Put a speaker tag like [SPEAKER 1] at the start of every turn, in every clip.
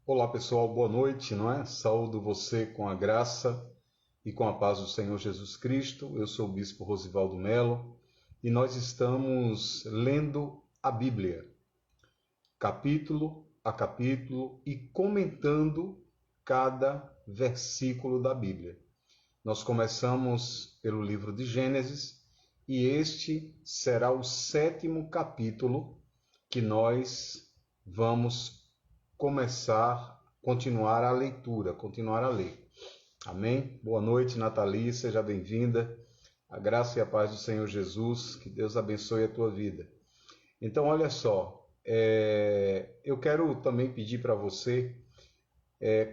[SPEAKER 1] Olá pessoal, boa noite, não é? Saúdo você com a graça e com a paz do Senhor Jesus Cristo. Eu sou o Bispo Rosivaldo Melo e nós estamos lendo a Bíblia, capítulo a capítulo e comentando cada versículo da Bíblia. Nós começamos pelo livro de Gênesis e este será o 7º capítulo que nós vamos continuar a leitura, continuar a ler. Amém? Boa noite, Nathalie, seja bem-vinda. A graça e a paz do Senhor Jesus, que Deus abençoe a tua vida. Então, olha só, eu quero também pedir para você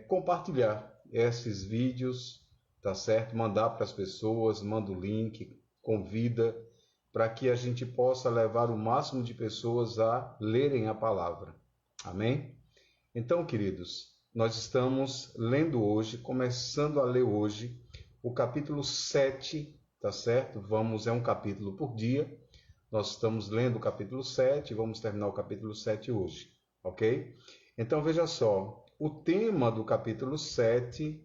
[SPEAKER 1] compartilhar esses vídeos, tá certo? Mandar para as pessoas, manda o link, convida, para que a gente possa levar o máximo de pessoas a lerem a palavra. Amém? Então, queridos, nós estamos lendo hoje, começando a ler hoje, o capítulo 7, tá certo? É um capítulo por dia. Nós estamos lendo o capítulo 7 e vamos terminar o capítulo 7 hoje, ok? Então, veja só, o tema do capítulo 7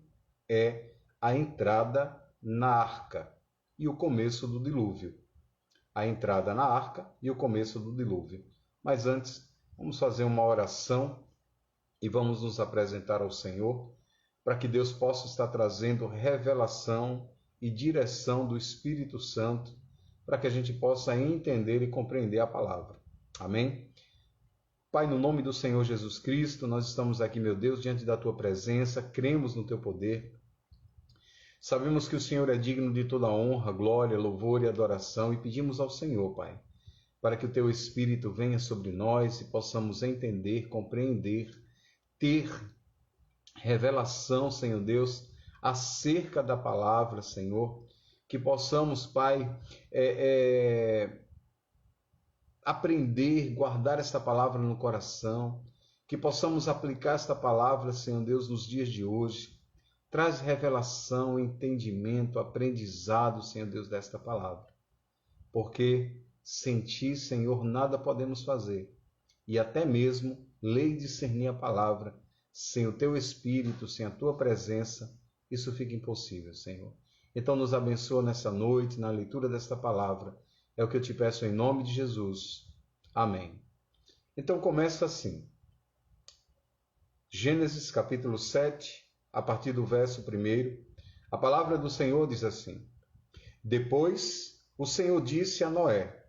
[SPEAKER 1] é a entrada na arca e o começo do dilúvio. A entrada na arca e o começo do dilúvio. Mas antes, vamos fazer uma oração e vamos nos apresentar ao Senhor, para que Deus possa estar trazendo revelação e direção do Espírito Santo, para que a gente possa entender e compreender a palavra. Amém? Pai, no nome do Senhor Jesus Cristo, nós estamos aqui, meu Deus, diante da Tua presença, cremos no Teu poder. Sabemos que o Senhor é digno de toda honra, glória, louvor e adoração, e pedimos ao Senhor, Pai, para que o Teu Espírito venha sobre nós e possamos entender, compreender, ter revelação, Senhor Deus, acerca da palavra, Senhor, que possamos, Pai, aprender, guardar esta palavra no coração, que possamos aplicar esta palavra, Senhor Deus, nos dias de hoje. Traz revelação, entendimento, aprendizado, Senhor Deus, desta palavra, porque sem Ti, Senhor, nada podemos fazer, e até mesmo ler e discernir a palavra, sem o Teu Espírito, sem a Tua presença, isso fica impossível, Senhor. Então nos abençoa nessa noite, na leitura desta palavra. É o que eu te peço em nome de Jesus. Amém. Então começa assim. Gênesis capítulo 7, a partir do verso 1, a palavra do Senhor diz assim: Depois o Senhor disse a Noé: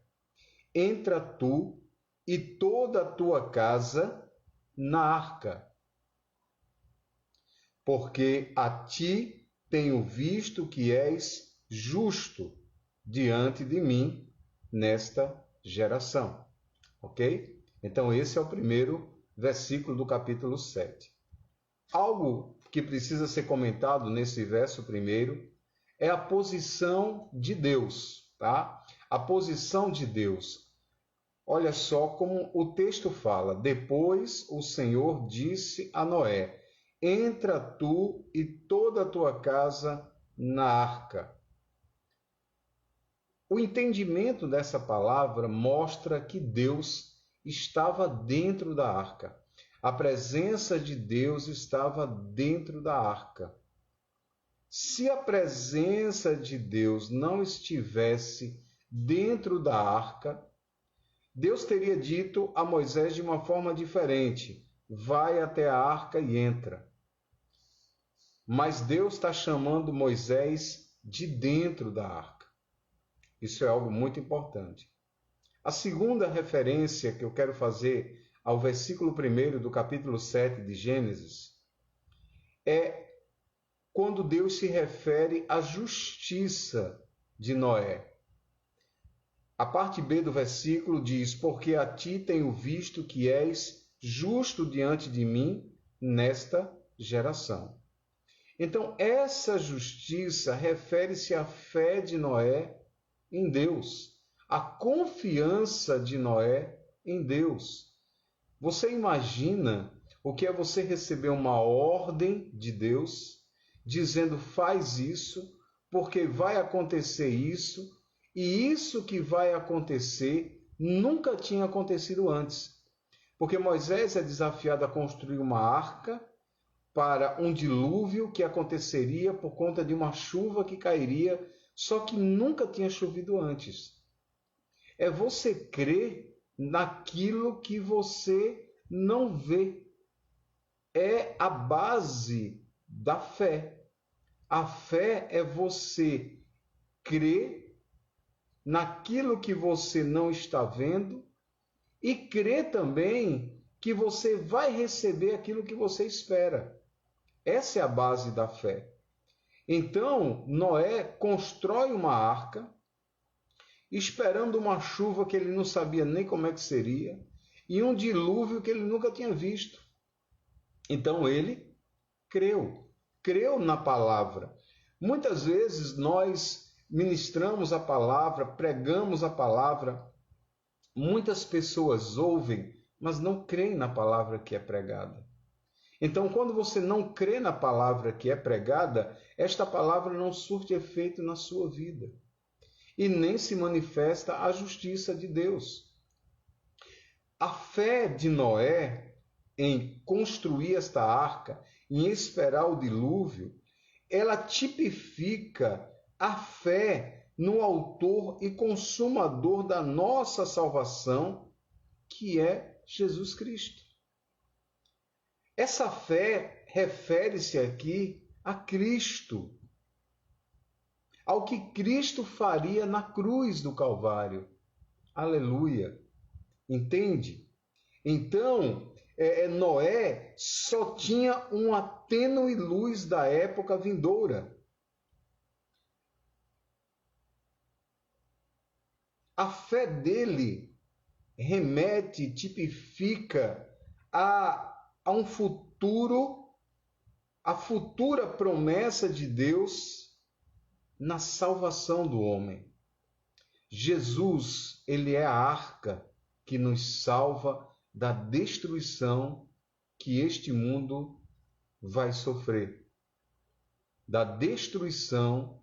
[SPEAKER 1] Entra tu e toda a tua casa na arca, porque a ti tenho visto que és justo diante de mim nesta geração. Ok? Então esse é o primeiro versículo do capítulo 7. Algo que precisa ser comentado nesse verso primeiro é a posição de Deus, tá? A posição de Deus. Olha só como o texto fala: Depois o Senhor disse a Noé: Entra tu e toda a tua casa na arca. O entendimento dessa palavra mostra que Deus estava dentro da arca. A presença de Deus estava dentro da arca. Se a presença de Deus não estivesse dentro da arca, Deus teria dito a Moisés de uma forma diferente: vai até a arca e entra. Mas Deus está chamando Moisés de dentro da arca. Isso é algo muito importante. A segunda referência que eu quero fazer ao versículo 1 do capítulo 7 de Gênesis é quando Deus se refere à justiça de Noé. A parte B do versículo diz: Porque a ti tenho visto que és justo diante de mim nesta geração. Então, essa justiça refere-se à fé de Noé em Deus, à confiança de Noé em Deus. Você imagina o que é você receber uma ordem de Deus dizendo: faz isso, porque vai acontecer isso, e isso que vai acontecer nunca tinha acontecido antes. Porque Moisés é desafiado a construir uma arca para um dilúvio que aconteceria por conta de uma chuva que cairia, só que nunca tinha chovido antes. É você crer naquilo que você não vê. É a base da fé. A fé é você crer naquilo que você não está vendo e crer também que você vai receber aquilo que você espera. Essa é a base da fé. Então, Noé constrói uma arca, esperando uma chuva que ele não sabia nem como é que seria, e um dilúvio que ele nunca tinha visto. Então ele creu na palavra. Muitas vezes nós ministramos a palavra, pregamos a palavra, muitas pessoas ouvem, mas não creem na palavra que é pregada. Então, quando você não crê na palavra que é pregada, esta palavra não surte efeito na sua vida e nem se manifesta a justiça de Deus. A fé de Noé em construir esta arca, em esperar o dilúvio, ela tipifica a fé no autor e consumador da nossa salvação, que é Jesus Cristo. Essa fé refere-se aqui a Cristo, ao que Cristo faria na cruz do Calvário. Aleluia! Entende? Então, Noé só tinha uma tênue luz da época vindoura. A fé dele remete, tipifica a um futuro, a futura promessa de Deus na salvação do homem. Jesus, ele é a arca que nos salva da destruição que este mundo vai sofrer. Da destruição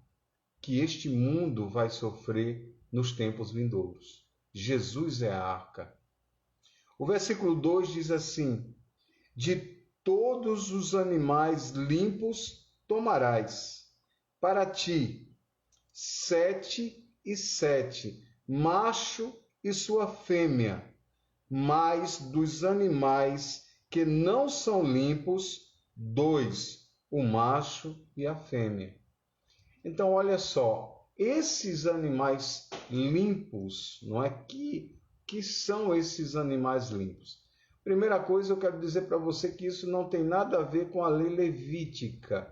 [SPEAKER 1] que este mundo vai sofrer nos tempos vindouros. Jesus é a arca. O versículo 2 diz assim: de todos os animais limpos tomarás para ti 7 e 7, macho e sua fêmea, mas dos animais que não são limpos, 2, o macho e a fêmea. Então, olha só, esses animais limpos, não é? Que são esses animais limpos? Primeira coisa, eu quero dizer para você que isso não tem nada a ver com a lei levítica.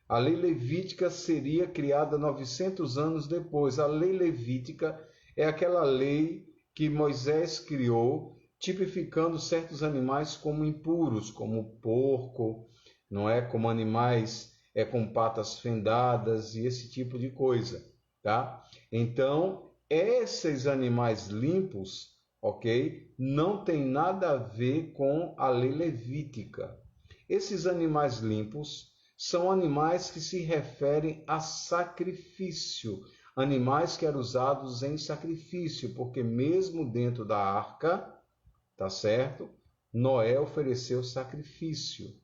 [SPEAKER 1] A lei levítica seria criada 900 anos depois. A lei levítica é aquela lei que Moisés criou, tipificando certos animais como impuros, como o porco, não é? Como animais com patas fendadas e esse tipo de coisa, tá? Então, esses animais limpos, ok? Não tem nada a ver com a lei levítica. Esses animais limpos são animais que se referem a sacrifício, animais que eram usados em sacrifício, porque mesmo dentro da arca, tá certo? Noé ofereceu sacrifício,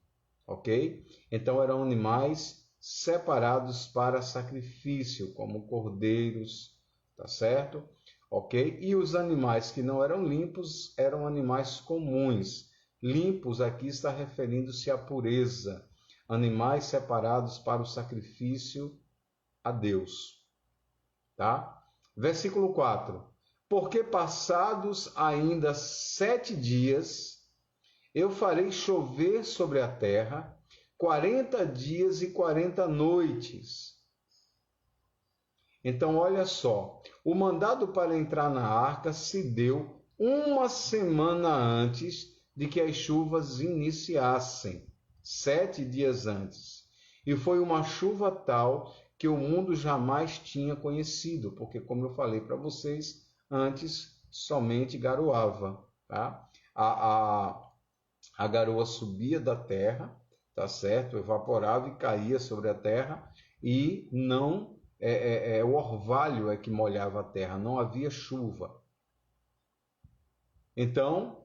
[SPEAKER 1] ok? Então eram animais separados para sacrifício, como cordeiros, tá certo? Ok? E os animais que não eram limpos eram animais comuns. Limpos aqui está referindo-se à pureza. Animais separados para o sacrifício a Deus. Tá? Versículo 4. Porque passados ainda 7 dias, eu farei chover sobre a terra 40 dias e 40 noites. Então, olha só, o mandado para entrar na arca se deu uma semana antes de que as chuvas iniciassem, 7 dias antes. E foi uma chuva tal que o mundo jamais tinha conhecido, porque, como eu falei para vocês, antes somente garoava. Tá? A garoa subia da terra, tá certo? Evaporava e caía sobre a terra e não... o orvalho é que molhava a terra, não havia chuva. Então,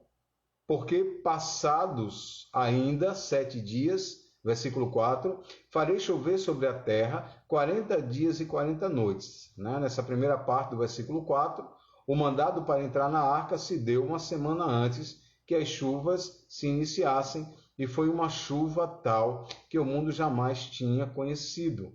[SPEAKER 1] porque passados ainda 7 dias, Versículo 4, farei chover sobre a terra 40 dias e 40 noites. Nessa primeira parte do versículo 4, o mandado para entrar na arca se deu uma semana antes que as chuvas se iniciassem, e foi uma chuva tal que o mundo jamais tinha conhecido.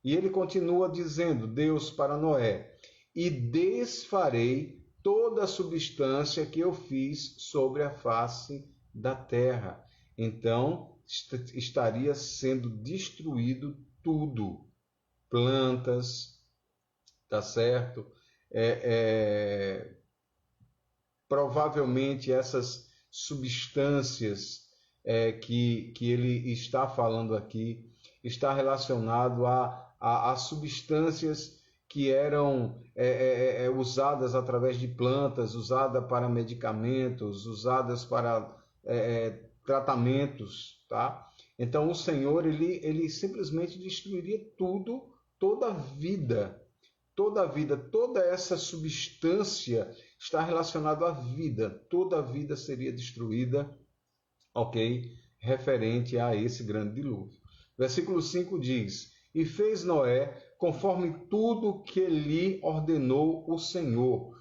[SPEAKER 1] E ele continua dizendo, Deus para Noé, e desfarei toda a substância que eu fiz sobre a face da terra. Então, estaria sendo destruído tudo. Plantas, tá certo? Provavelmente essas substâncias que ele está falando aqui está relacionado a substâncias que eram usadas através de plantas, usadas para medicamentos, usadas para tratamentos, tá? Então o Senhor ele simplesmente destruiria tudo, toda a vida, toda essa substância está relacionada à vida, toda a vida seria destruída, ok? Referente a esse grande dilúvio. Versículo 5 diz, e fez Noé conforme tudo que lhe ordenou o Senhor,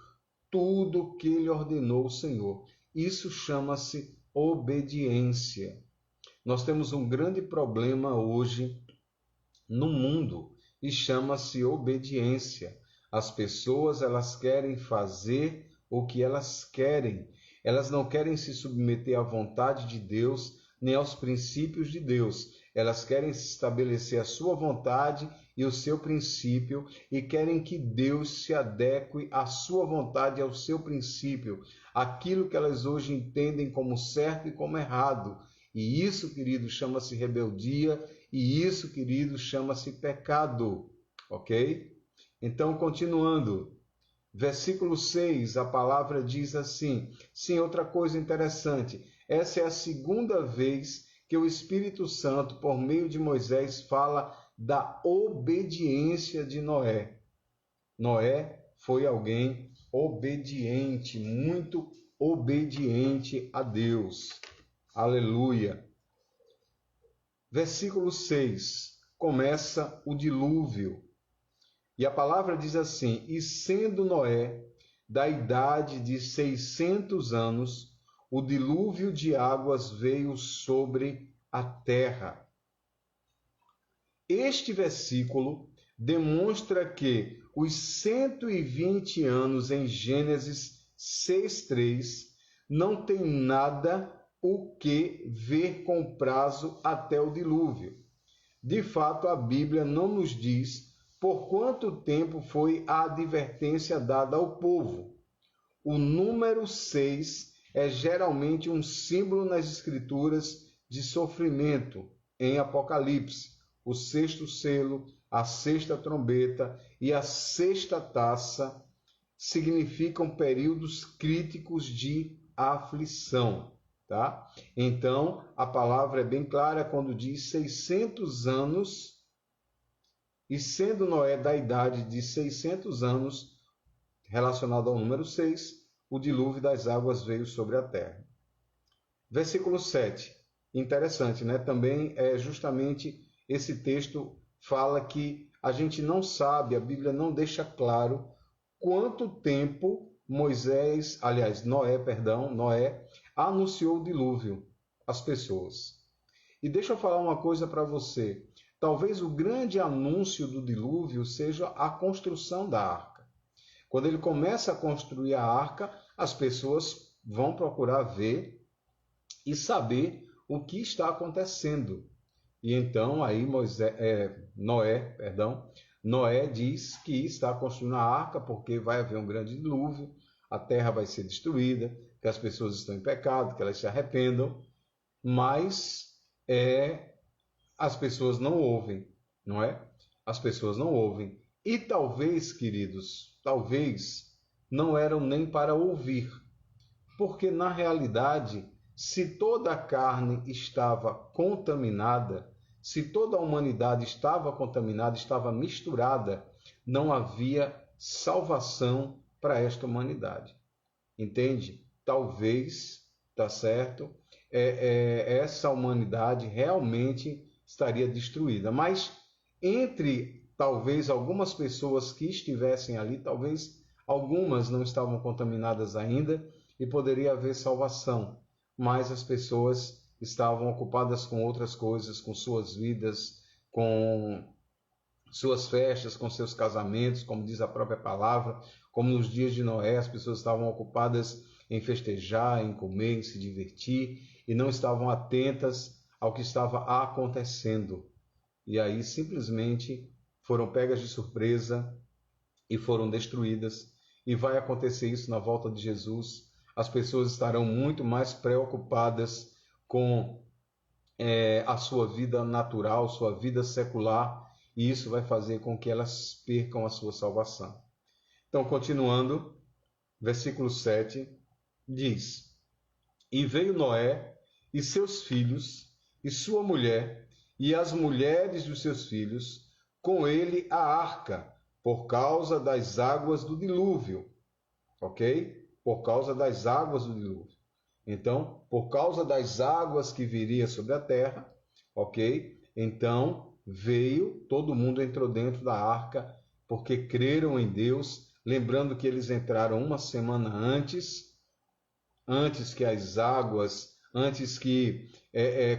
[SPEAKER 1] tudo que lhe ordenou o Senhor. Isso chama-se obediência. Nós temos um grande problema hoje no mundo e chama-se obediência. As pessoas, elas querem fazer o que elas querem. Elas não querem se submeter à vontade de Deus, nem aos princípios de Deus. Elas querem estabelecer a sua vontade e o seu princípio e querem que Deus se adeque à sua vontade e ao seu princípio, aquilo que elas hoje entendem como certo e como errado. E isso, querido, chama-se rebeldia e isso, querido, chama-se pecado, ok? Então, continuando, versículo 6, a palavra diz assim, sim, outra coisa interessante, essa é a segunda vez que o Espírito Santo, por meio de Moisés, fala da obediência de Noé. Noé foi alguém obediente, muito obediente a Deus. Aleluia. Versículo 6, começa o dilúvio. E a palavra diz assim, e sendo Noé da idade de 600 anos, o dilúvio de águas veio sobre a terra. Este versículo demonstra que os 120 anos em Gênesis 6:3 não tem nada o que ver com o prazo até o dilúvio. De fato, a Bíblia não nos diz por quanto tempo foi a advertência dada ao povo. O número 6 é geralmente um símbolo nas Escrituras de sofrimento, em Apocalipse. O sexto selo, a sexta trombeta e a sexta taça significam períodos críticos de aflição, tá? Então, a palavra é bem clara quando diz 600 anos, e sendo Noé da idade de 600 anos, relacionado ao número 6, o dilúvio das águas veio sobre a terra. Versículo 7. Interessante, né? Também é justamente esse texto fala que a gente não sabe, a Bíblia não deixa claro quanto tempo Noé anunciou o dilúvio às pessoas. E deixa eu falar uma coisa para você. Talvez o grande anúncio do dilúvio seja a construção da arca. Quando ele começa a construir a arca, as pessoas vão procurar ver e saber o que está acontecendo. E então aí Noé diz que está construindo a arca porque vai haver um grande dilúvio, a terra vai ser destruída, que as pessoas estão em pecado, que elas se arrependam, mas as pessoas não ouvem, não é? As pessoas não ouvem. E talvez, queridos, talvez não eram nem para ouvir, porque na realidade, se toda a carne estava contaminada, se toda a humanidade estava contaminada, estava misturada, não havia salvação para esta humanidade. Entende? Talvez, tá certo? essa humanidade realmente estaria destruída. Mas entre talvez algumas pessoas que estivessem ali, talvez algumas não estavam contaminadas ainda e poderia haver salvação, mas as pessoas estavam ocupadas com outras coisas, com suas vidas, com suas festas, com seus casamentos, como diz a própria palavra, como nos dias de Noé, as pessoas estavam ocupadas em festejar, em comer, em se divertir e não estavam atentas ao que estava acontecendo. E aí simplesmente foram pegas de surpresa e foram destruídas. E vai acontecer isso na volta de Jesus. As pessoas estarão muito mais preocupadas com a sua vida natural, sua vida secular, e isso vai fazer com que elas percam a sua salvação. Então, continuando, versículo 7 diz: E veio Noé e seus filhos, e sua mulher, e as mulheres dos seus filhos, com ele a arca, por causa das águas do dilúvio. Ok? Por causa das águas do dilúvio. Então, por causa das águas que viria sobre a terra, ok? Então, veio, todo mundo entrou dentro da arca, porque creram em Deus, lembrando que eles entraram uma semana antes que as águas, antes que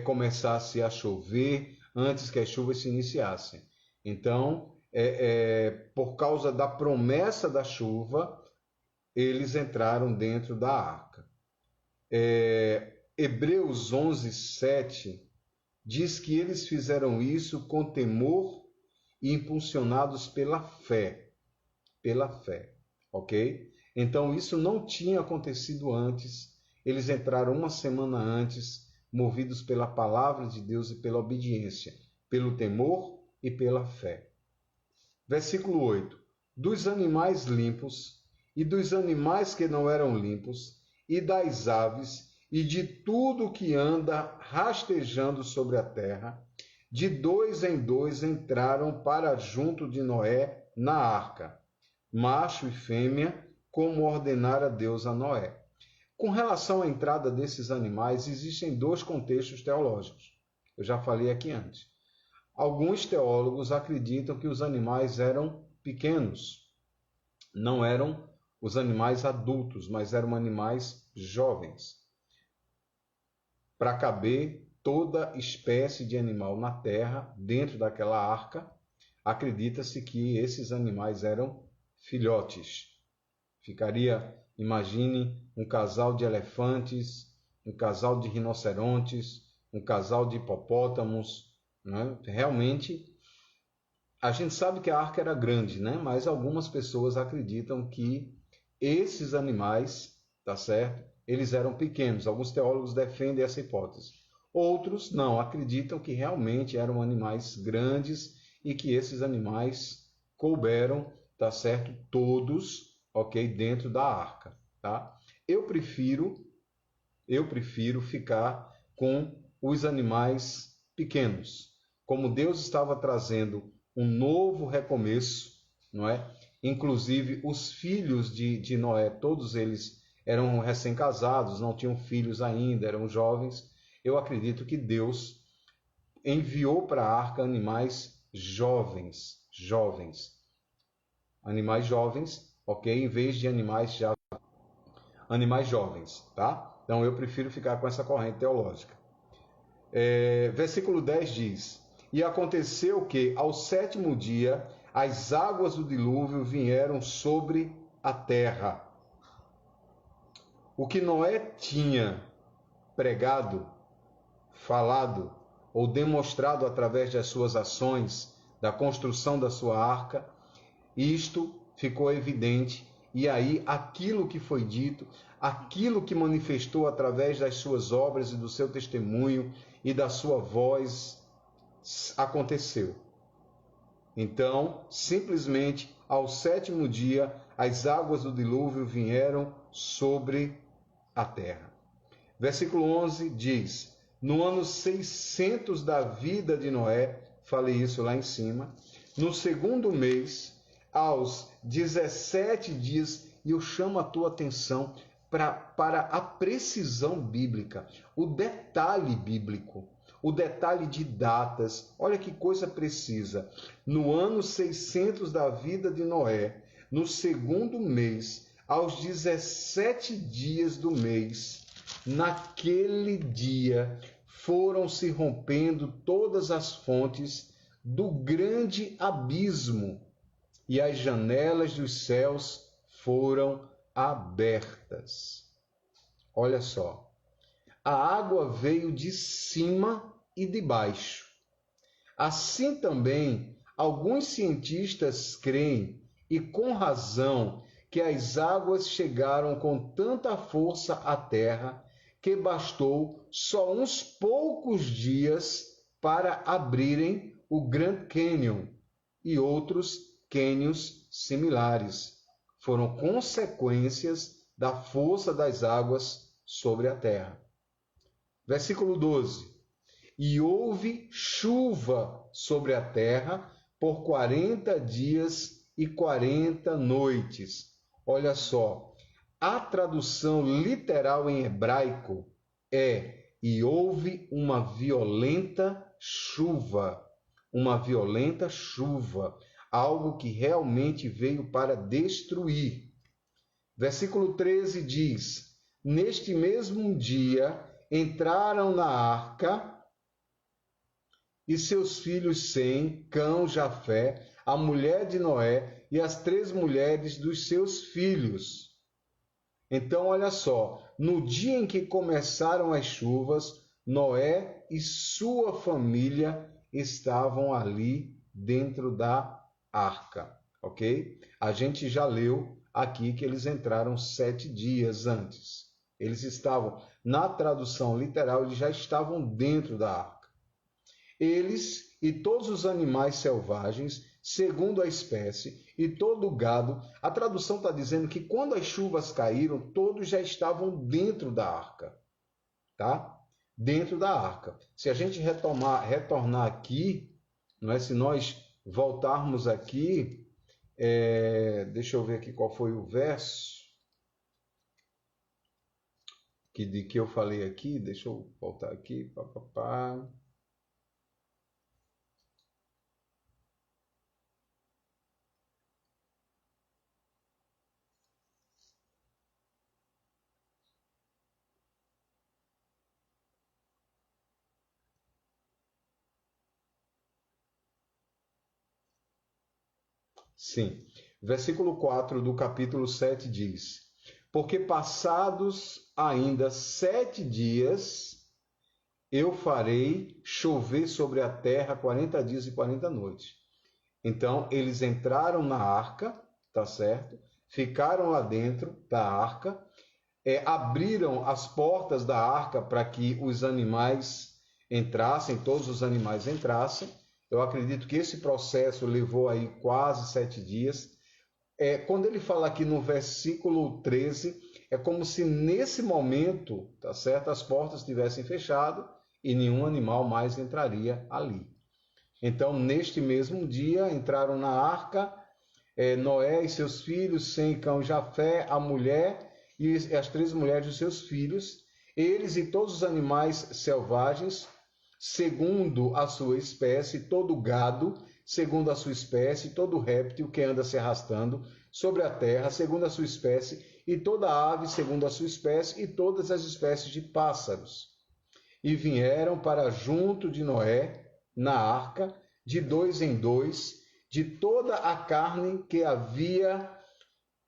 [SPEAKER 1] começasse a chover, antes que as chuvas se iniciassem. Então, por causa da promessa da chuva, eles entraram dentro da arca. Hebreus 11, 7 diz que eles fizeram isso com temor e impulsionados pela fé. Pela fé, ok? Então isso não tinha acontecido antes. Eles entraram uma semana antes, movidos pela palavra de Deus e pela obediência, pelo temor e pela fé. Versículo 8. Dos animais limpos e dos animais que não eram limpos, e das aves, e de tudo que anda rastejando sobre a terra, de 2 em 2 entraram para junto de Noé na arca, macho e fêmea, como ordenara Deus a Noé. Com relação à entrada desses animais, existem 2 contextos teológicos. Eu já falei aqui antes. Alguns teólogos acreditam que os animais eram pequenos, não eram os animais adultos, mas eram animais jovens. Para caber toda espécie de animal na terra, dentro daquela arca, acredita-se que esses animais eram filhotes. Imagine um casal de elefantes, um casal de rinocerontes, um casal de hipopótamos, né? Realmente, a gente sabe que a arca era grande, né? Mas algumas pessoas acreditam que esses animais, tá certo? Eles eram pequenos. Alguns teólogos defendem essa hipótese. Outros não, acreditam que realmente eram animais grandes e que esses animais couberam, tá certo? Todos, ok? Dentro da arca, tá? Eu prefiro ficar com os animais pequenos. Como Deus estava trazendo um novo recomeço, não é? Inclusive os filhos de Noé, todos eles eram recém-casados, não tinham filhos ainda, eram jovens. Eu acredito que Deus enviou para a arca animais jovens, ok? Em vez de animais jovens, tá? Então eu prefiro ficar com essa corrente teológica. Versículo 10 diz: E aconteceu que, ao 7º dia, as águas do dilúvio vieram sobre a terra. O que Noé tinha pregado, falado ou demonstrado através das suas ações, da construção da sua arca, isto ficou evidente. E aí aquilo que foi dito, aquilo que manifestou através das suas obras e do seu testemunho e da sua voz, aconteceu. Então, simplesmente, ao 7º dia, as águas do dilúvio vieram sobre a terra. Versículo 11 diz: No ano 600 da vida de Noé, falei isso lá em cima, no 2º mês, aos 17 dias, e eu chamo a tua atenção para a precisão bíblica, o detalhe bíblico, o detalhe de datas. Olha que coisa precisa. No ano 600 da vida de Noé, no segundo mês, aos 17 dias do mês, naquele dia foram se rompendo todas as fontes do grande abismo, e as janelas dos céus foram abertas. Olha só, a água veio de cima e de baixo. Assim também, alguns cientistas creem, e com razão, que as águas chegaram com tanta força à Terra que bastou só uns poucos dias para abrirem o Grand Canyon e outros cânions similares. Foram consequências da força das águas sobre a terra. Versículo 12. E houve chuva sobre a terra por 40 dias e 40 noites. Olha só, a tradução literal em hebraico é: e houve uma violenta chuva. Uma violenta chuva. Algo que realmente veio para destruir. Versículo 13 diz: neste mesmo dia entraram na arca e seus filhos Sem, Cão, Jafé, a mulher de Noé e as 3 mulheres dos seus filhos. Então, olha só, no dia em que começaram as chuvas, Noé e sua família estavam ali dentro da arca, ok? A gente já leu aqui que eles entraram 7 dias antes. Eles estavam, na tradução literal, eles já estavam dentro da arca. Eles e todos os animais selvagens, segundo a espécie, e todo o gado. A tradução está dizendo que quando as chuvas caíram, todos já estavam dentro da arca, tá? Dentro da arca. Se a gente retornar aqui, não é? Se nós voltarmos aqui, deixa eu ver aqui qual foi o verso de que eu falei aqui. Deixa eu voltar aqui. Sim. Versículo 4 do capítulo 7 diz: porque passados ainda 7 dias, eu farei chover sobre a terra 40 dias e 40 noites. Então, eles entraram na arca, tá certo? Ficaram lá dentro da arca, abriram as portas da arca para que os animais entrassem, todos os animais entrassem. Eu acredito que esse processo levou aí quase 7 dias. Quando ele fala aqui no versículo 13, é como se nesse momento, tá certo, as portas tivessem fechado e nenhum animal mais entraria ali. Então, neste mesmo dia, entraram na arca Noé e seus filhos, Sem, Cão, Jafé, a mulher e as 3 mulheres de seus filhos, eles e todos os animais selvagens, segundo a sua espécie, todo gado, segundo a sua espécie, todo réptil que anda se arrastando sobre a terra, segundo a sua espécie, e toda ave, segundo a sua espécie, e todas as espécies de pássaros. E vieram para junto de Noé, na arca, de 2 em 2, de toda a carne que havia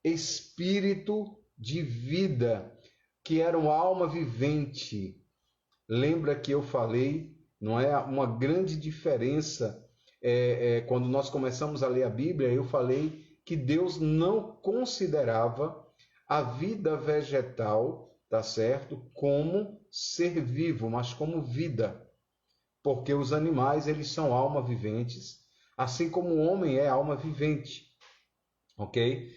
[SPEAKER 1] espírito de vida, que era uma alma vivente. Lembra que eu falei, não é uma grande diferença, quando nós começamos a ler a Bíblia, eu falei que Deus não considerava a vida vegetal, tá certo, como ser vivo, mas como vida. Porque os animais, eles são almas viventes, assim como o homem é alma vivente, ok?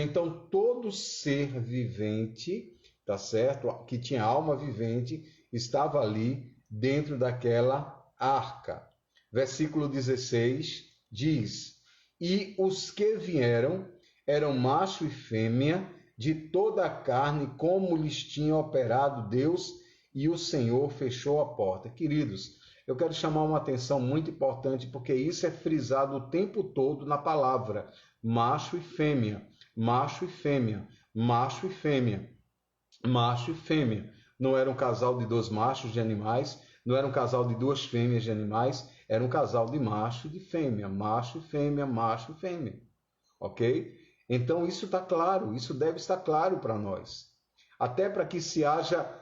[SPEAKER 1] Então, todo ser vivente, tá certo, que tinha alma vivente, estava ali dentro daquela arca. Versículo 16 diz: e os que vieram eram macho e fêmea, de toda a carne, como lhes tinha operado Deus, e o Senhor fechou a porta. Queridos, eu quero chamar uma atenção muito importante, porque isso é frisado o tempo todo na palavra: macho e fêmea, macho e fêmea, macho e fêmea, macho e fêmea. Não era um casal de dois machos de animais, não era um casal de duas fêmeas de animais, era um casal de macho e de fêmea, macho e fêmea, macho e fêmea. Ok? Então isso está claro, isso deve estar claro para nós. Até para que se haja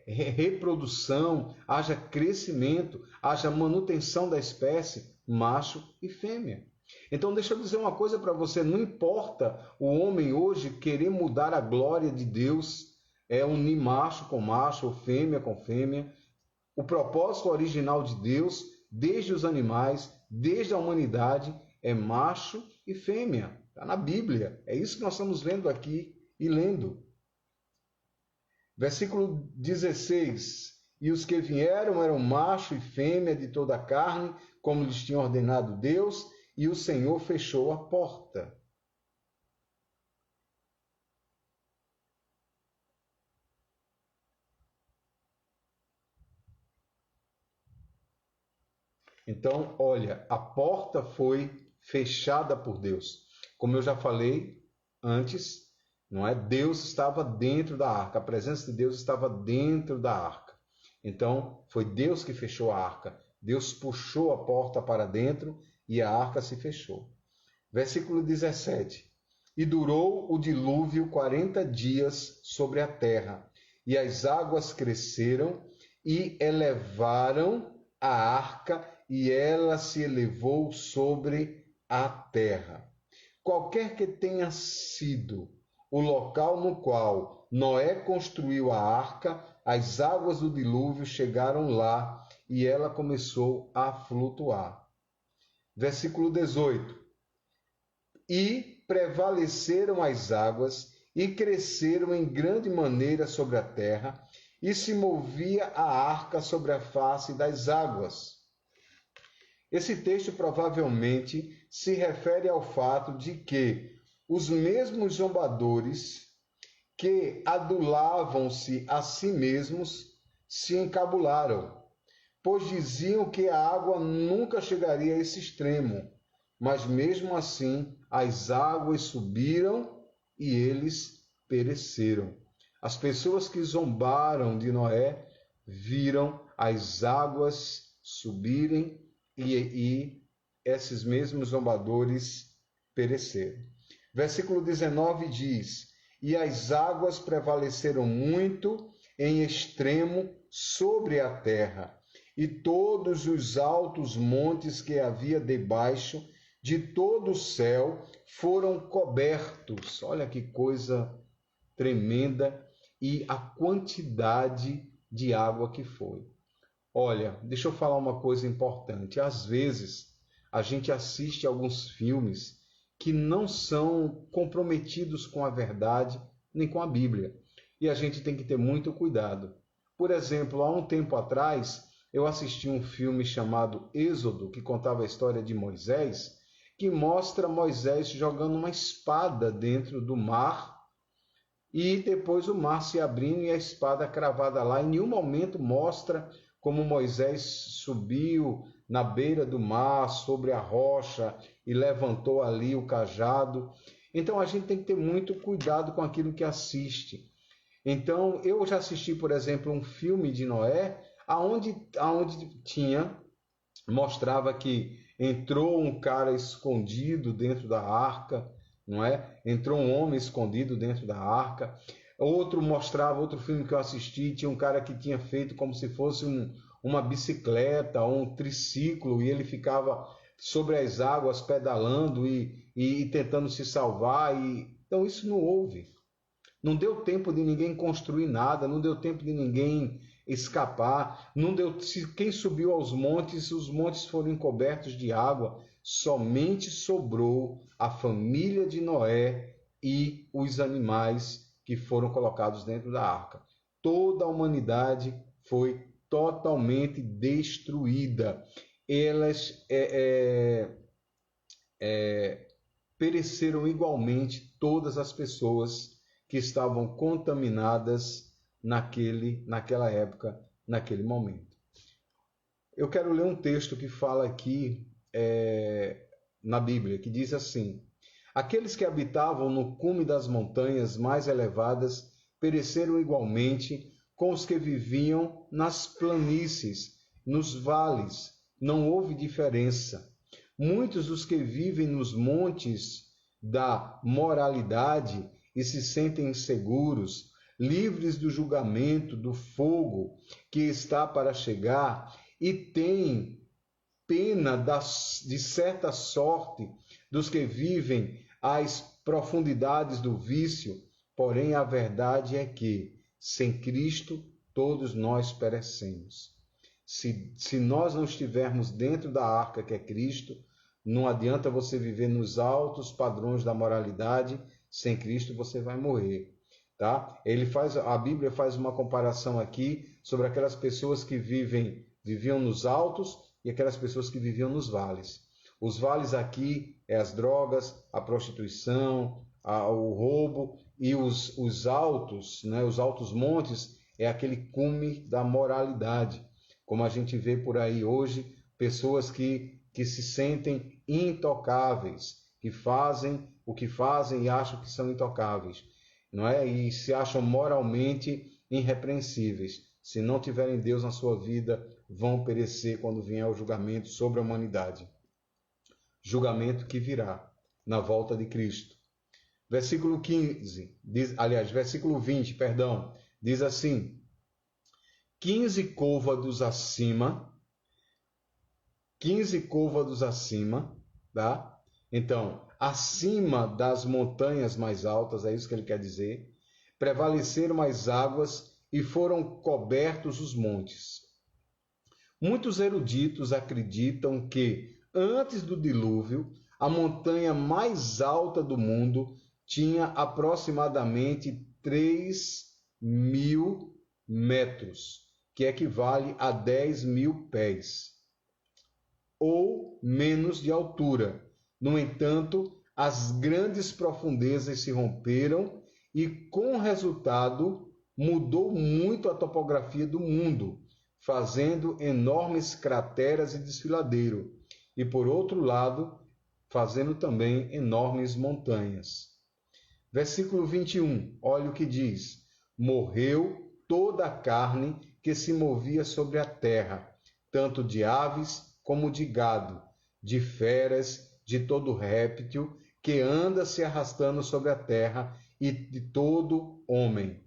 [SPEAKER 1] reprodução, haja crescimento, haja manutenção da espécie, macho e fêmea. Então deixa eu dizer uma coisa para você, não importa o homem hoje querer mudar a glória de Deus, unir macho com macho ou fêmea com fêmea. O propósito original de Deus, desde os animais, desde a humanidade, é macho e fêmea. Está na Bíblia. É isso que nós estamos vendo aqui e lendo. Versículo 16. E os que vieram eram macho e fêmea de toda a carne, como lhes tinha ordenado Deus, e o Senhor fechou a porta. Então, olha, a porta foi fechada por Deus. Como eu já falei antes, não é? Deus estava dentro da arca, a presença de Deus estava dentro da arca. Então, foi Deus que fechou a arca. Deus puxou a porta para dentro e a arca se fechou. Versículo 17. E durou o dilúvio 40 dias sobre a terra, e as águas cresceram e elevaram a arca, e ela se elevou sobre a terra. Qualquer que tenha sido o local no qual Noé construiu a arca, as águas do dilúvio chegaram lá e ela começou a flutuar. Versículo 18. E prevaleceram as águas e cresceram em grande maneira sobre a terra, e se movia a arca sobre a face das águas. Esse texto provavelmente se refere ao fato de que os mesmos zombadores que adulavam-se a si mesmos se encabularam, pois diziam que a água nunca chegaria a esse extremo, mas mesmo assim as águas subiram e eles pereceram. As pessoas que zombaram de Noé viram as águas subirem e esses mesmos zombadores pereceram. Versículo 19 diz: E as águas prevaleceram muito em extremo sobre a terra, e todos os altos montes que havia debaixo de todo o céu foram cobertos. Olha que coisa tremenda, e a quantidade de água que foi. Olha, deixa eu falar uma coisa importante. Às vezes, a gente assiste alguns filmes que não são comprometidos com a verdade nem com a Bíblia. E a gente tem que ter muito cuidado. Por exemplo, há um tempo atrás, eu assisti um filme chamado Êxodo, que contava a história de Moisés, que mostra Moisés jogando uma espada dentro do mar e depois o mar se abrindo e a espada cravada lá. Em nenhum momento mostra como Moisés subiu na beira do mar, sobre a rocha, e levantou ali o cajado. Então a gente tem que ter muito cuidado com aquilo que assiste. Então eu já assisti, por exemplo, um filme de Noé, aonde mostrava que entrou um cara escondido dentro da arca, não é? Entrou um homem escondido dentro da arca. Outro filme que eu assisti, tinha um cara que tinha feito como se fosse uma bicicleta ou um triciclo, e ele ficava sobre as águas pedalando e tentando se salvar. Então isso não houve. Não deu tempo de ninguém construir nada, não deu tempo de ninguém escapar, não deu. Quem subiu aos montes, os montes foram encobertos de água, somente sobrou a família de Noé e os animais que foram colocados dentro da arca. Toda a humanidade foi totalmente destruída. Elas pereceram igualmente, todas as pessoas que estavam contaminadas naquela época, naquele momento. Eu quero ler um texto que fala aqui na Bíblia, que diz assim: aqueles que habitavam no cume das montanhas mais elevadas pereceram igualmente com os que viviam nas planícies, nos vales. Não houve diferença. Muitos dos que vivem nos montes da moralidade e se sentem inseguros, livres do julgamento, do fogo que está para chegar, e têm pena de certa sorte dos que vivem às profundidades do vício. Porém, a verdade é que, sem Cristo, todos nós perecemos. Se nós não estivermos dentro da arca que é Cristo, não adianta você viver nos altos padrões da moralidade. Sem Cristo você vai morrer, tá? A Bíblia faz uma comparação aqui sobre aquelas pessoas que viviam nos altos e aquelas pessoas que viviam nos vales. Os vales aqui é as drogas, a prostituição, o roubo, e os altos, né, os altos montes é aquele cume da moralidade. Como a gente vê por aí hoje, pessoas que se sentem intocáveis, que fazem o que fazem e acham que são intocáveis, não é? E se acham moralmente irrepreensíveis. Se não tiverem Deus na sua vida, vão perecer quando vier o julgamento sobre a humanidade. Julgamento que virá na volta de Cristo. Versículo 20, diz assim: 15 côvados acima, tá? Então, acima das montanhas mais altas, é isso que ele quer dizer, prevaleceram as águas e foram cobertos os montes. Muitos eruditos acreditam que, antes do dilúvio, a montanha mais alta do mundo tinha aproximadamente 3.000 metros, que equivale a 10.000 pés, ou menos de altura. No entanto, as grandes profundezas se romperam e, com o resultado, mudou muito a topografia do mundo, fazendo enormes crateras e desfiladeiro, e, por outro lado, fazendo também enormes montanhas. Versículo 21, olha o que diz: morreu toda a carne que se movia sobre a terra, tanto de aves como de gado, de feras, de todo réptil que anda se arrastando sobre a terra, e de todo homem.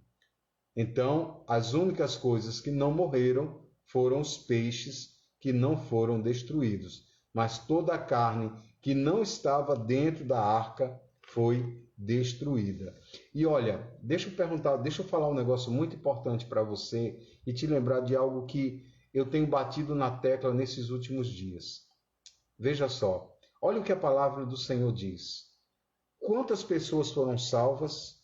[SPEAKER 1] Então, as únicas coisas que não morreram foram os peixes, que não foram destruídos, mas toda a carne que não estava dentro da arca foi destruída. E olha, deixa eu falar um negócio muito importante para você e te lembrar de algo que eu tenho batido na tecla nesses últimos dias. Veja só, olha o que a palavra do Senhor diz. Quantas pessoas foram salvas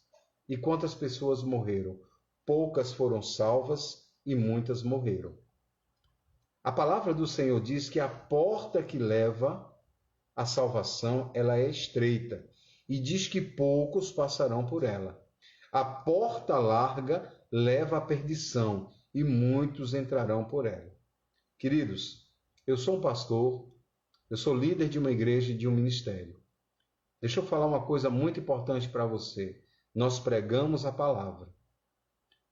[SPEAKER 1] e quantas pessoas morreram? Poucas foram salvas e muitas morreram. A palavra do Senhor diz que a porta que leva à salvação, ela é estreita, e diz que poucos passarão por ela. A porta larga leva à perdição, e muitos entrarão por ela. Queridos, eu sou um pastor, eu sou líder de uma igreja e de um ministério. Deixa eu falar uma coisa muito importante para você. Nós pregamos a palavra.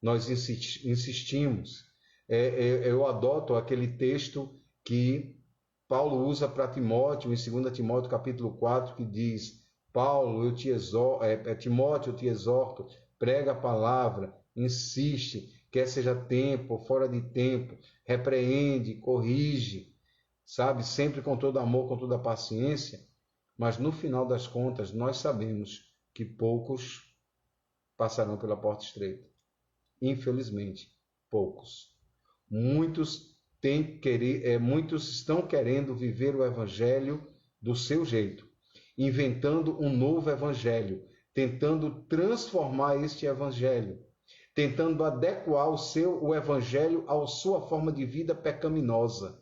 [SPEAKER 1] Nós insistimos. Eu adoto aquele texto que Paulo usa para Timóteo, em 2 Timóteo capítulo 4, que diz: Paulo, Timóteo, eu te exorto, prega a palavra, insiste, quer seja tempo ou fora de tempo, repreende, corrige, sabe, sempre com todo amor, com toda paciência. Mas no final das contas, nós sabemos que poucos passarão pela porta estreita. Infelizmente, poucos. Muitos estão querendo viver o evangelho do seu jeito, inventando um novo evangelho, tentando transformar este evangelho, tentando adequar o evangelho à sua forma de vida pecaminosa,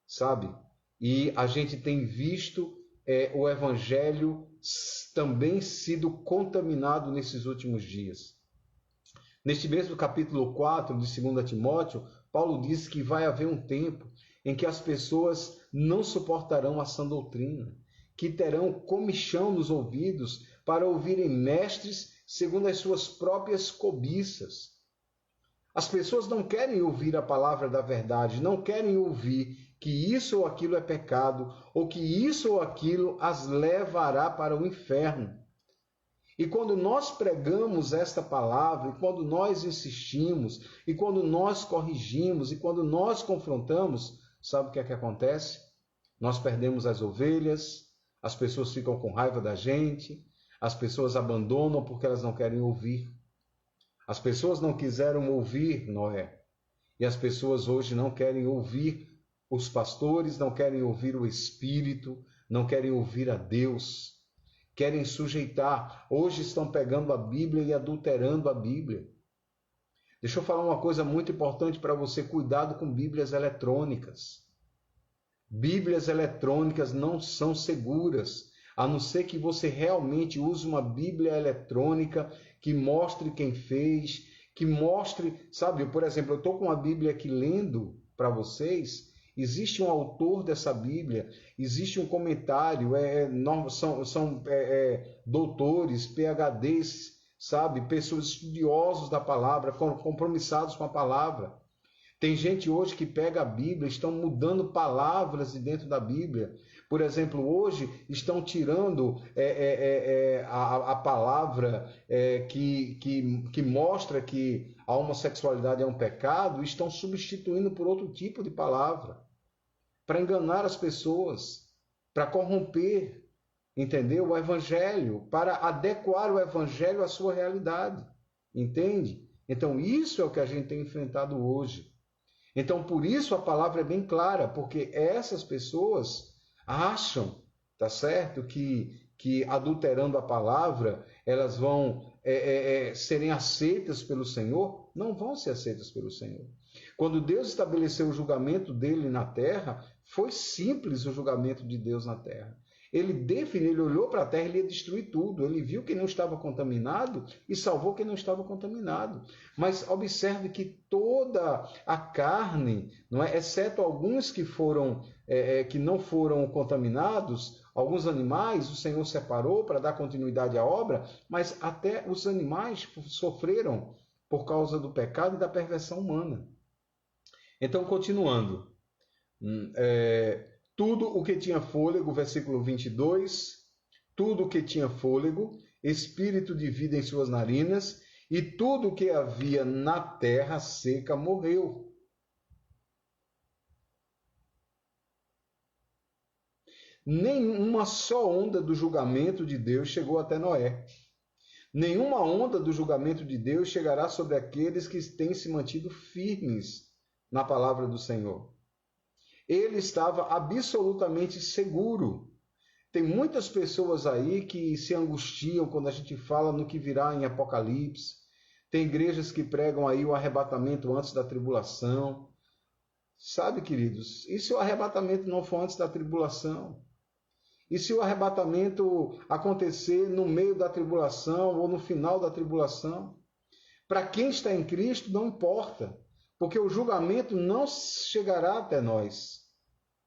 [SPEAKER 1] sabe? E a gente tem visto o evangelho também sido contaminado nesses últimos dias. Neste mesmo capítulo 4 de 2 Timóteo, Paulo diz que vai haver um tempo em que as pessoas não suportarão a sã doutrina, que terão comichão nos ouvidos para ouvirem mestres segundo as suas próprias cobiças. As pessoas não querem ouvir a palavra da verdade, não querem ouvir que isso ou aquilo é pecado, ou que isso ou aquilo as levará para o inferno. E quando nós pregamos esta palavra, e quando nós insistimos, e quando nós corrigimos, e quando nós confrontamos, sabe o que é que acontece? Nós perdemos as ovelhas, as pessoas ficam com raiva da gente, as pessoas abandonam porque elas não querem ouvir. As pessoas não quiseram ouvir Noé. E as pessoas hoje não querem ouvir os pastores, não querem ouvir o Espírito, não querem ouvir a Deus. Querem sujeitar. Hoje estão pegando a Bíblia e adulterando a Bíblia. Deixa eu falar uma coisa muito importante para você. Cuidado com Bíblias eletrônicas. Bíblias eletrônicas não são seguras, a não ser que você realmente use uma Bíblia eletrônica que mostre quem fez, que mostre, sabe, por exemplo, eu estou com uma Bíblia aqui lendo para vocês, existe um autor dessa Bíblia, existe um comentário, são doutores, PhDs, sabe, pessoas estudiosos da palavra, compromissados com a palavra. Tem gente hoje que pega a Bíblia, estão mudando palavras de dentro da Bíblia. Por exemplo, hoje estão tirando a palavra que mostra que a homossexualidade é um pecado, e estão substituindo por outro tipo de palavra, para enganar as pessoas, para corromper, entendeu? O Evangelho, para adequar o Evangelho à sua realidade, entende? Então isso é o que a gente tem enfrentado hoje. Então, por isso a palavra é bem clara, porque essas pessoas acham, tá certo, que adulterando a palavra, elas vão serem aceitas pelo Senhor. Não vão ser aceitas pelo Senhor. Quando Deus estabeleceu o julgamento dele na terra, foi simples o julgamento de Deus na terra. Ele olhou para a terra e ele ia destruir tudo. Ele viu que não estava contaminado e salvou quem não estava contaminado. Mas observe que toda a carne, não é, exceto alguns que não foram contaminados, alguns animais, o Senhor separou para dar continuidade à obra, mas até os animais sofreram por causa do pecado e da perversão humana. Então, continuando. Tudo o que tinha fôlego, versículo 22, tudo o que tinha fôlego, espírito de vida em suas narinas, e tudo o que havia na terra seca morreu. Nenhuma só onda do julgamento de Deus chegou até Noé. Nenhuma onda do julgamento de Deus chegará sobre aqueles que têm se mantido firmes na palavra do Senhor. Ele estava absolutamente seguro. Tem muitas pessoas aí que se angustiam quando a gente fala no que virá em Apocalipse. Tem igrejas que pregam aí o arrebatamento antes da tribulação. Sabe, queridos, e se o arrebatamento não for antes da tribulação? E se o arrebatamento acontecer no meio da tribulação ou no final da tribulação? Para quem está em Cristo, não importa, porque o julgamento não chegará até nós.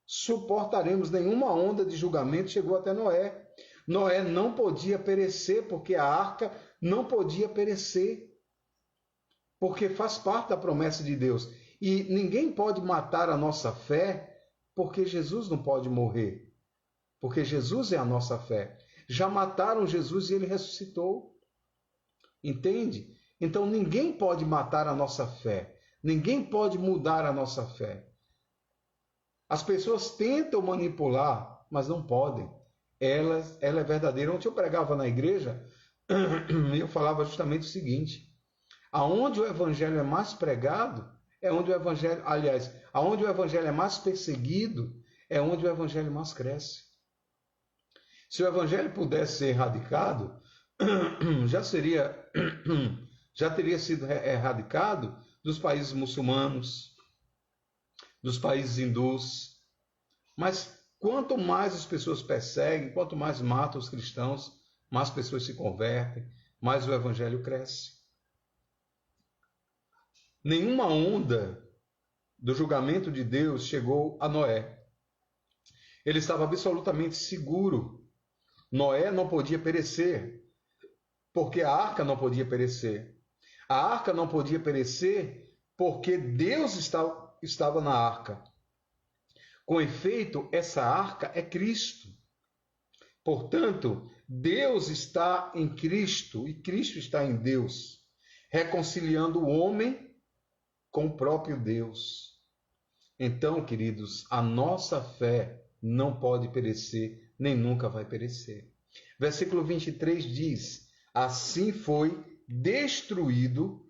[SPEAKER 1] Suportaremos. Nenhuma onda de julgamento chegou até Noé. Noé não podia perecer, porque a arca não podia perecer, porque faz parte da promessa de Deus. E ninguém pode matar a nossa fé, porque Jesus não pode morrer, porque Jesus é a nossa fé. Já mataram Jesus e ele ressuscitou. Entende? Então ninguém pode matar a nossa fé, ninguém pode mudar a nossa fé. As pessoas tentam manipular, mas não podem. Ela é verdadeira. Ontem eu pregava na igreja e eu falava justamente o seguinte: aonde o evangelho é mais pregado, é onde o evangelho, aliás, aonde o evangelho é mais perseguido, é onde o evangelho mais cresce. Se o evangelho pudesse ser erradicado, já teria sido erradicado dos países muçulmanos, dos países hindus. Mas Quanto mais as pessoas perseguem, quanto mais matam os cristãos, mais pessoas se convertem, mais o evangelho cresce. Nenhuma onda do julgamento de Deus chegou a Noé. Ele estava absolutamente seguro. Noé não podia perecer, porque a arca não podia perecer. A arca não podia perecer porque Deus estava na arca. Com efeito, essa arca é Cristo. Portanto, Deus está em Cristo e Cristo está em Deus, reconciliando o homem com o próprio Deus. Então, queridos, a nossa fé não pode perecer, nem nunca vai perecer. Versículo 23 diz: assim foi destruído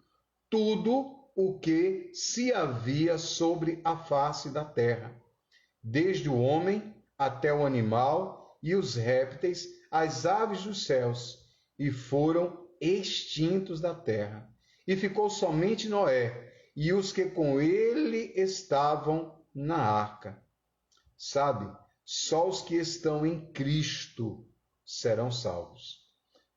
[SPEAKER 1] tudo o que se havia sobre a face da terra, desde o homem até o animal e os répteis, as aves dos céus, e foram extintos da terra. E ficou somente Noé e os que com ele estavam na arca. Sabe, só os que estão em Cristo serão salvos.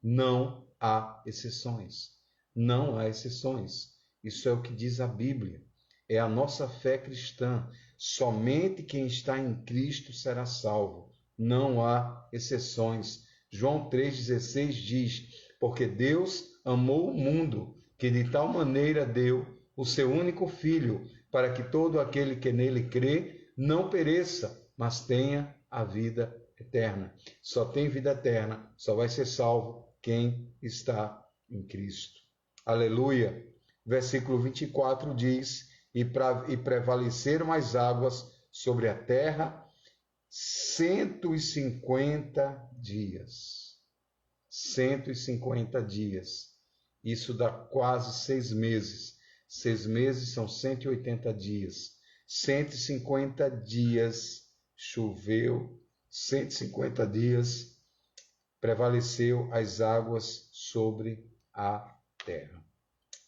[SPEAKER 1] Não há exceções. Não há exceções. Isso é o que diz a Bíblia. É a nossa fé cristã. Somente quem está em Cristo será salvo. Não há exceções. João 3,16 diz: porque Deus amou o mundo, que de tal maneira deu o seu único Filho, para que todo aquele que nele crê não pereça, mas tenha a vida eterna. Só tem vida eterna, só vai ser salvo quem está em Cristo. Aleluia! Versículo 24 diz: e prevaleceram as águas sobre a terra 150 dias. 150 dias. Isso dá quase 6 meses. 6 meses são 180 dias. 150 dias choveu, 150 dias prevaleceu as águas sobre a terra.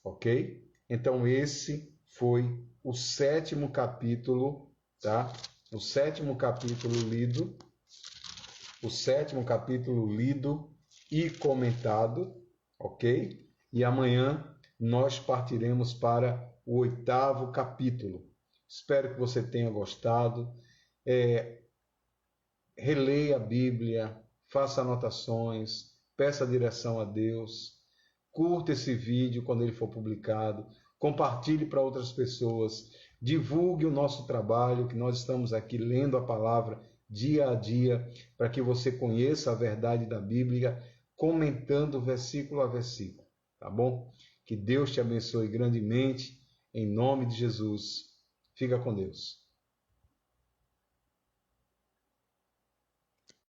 [SPEAKER 1] Ok? Então esse foi o 7º capítulo, tá? O 7º capítulo lido. O 7º capítulo lido e comentado, ok? E amanhã nós partiremos para o 8º capítulo. Espero que você tenha gostado. Releia a Bíblia, faça anotações, peça direção a Deus, curta esse vídeo quando ele for publicado, compartilhe para outras pessoas, divulgue o nosso trabalho, que nós estamos aqui lendo a palavra dia a dia, para que você conheça a verdade da Bíblia, comentando versículo a versículo, tá bom? Que Deus te abençoe grandemente, em nome de Jesus. Fica com Deus.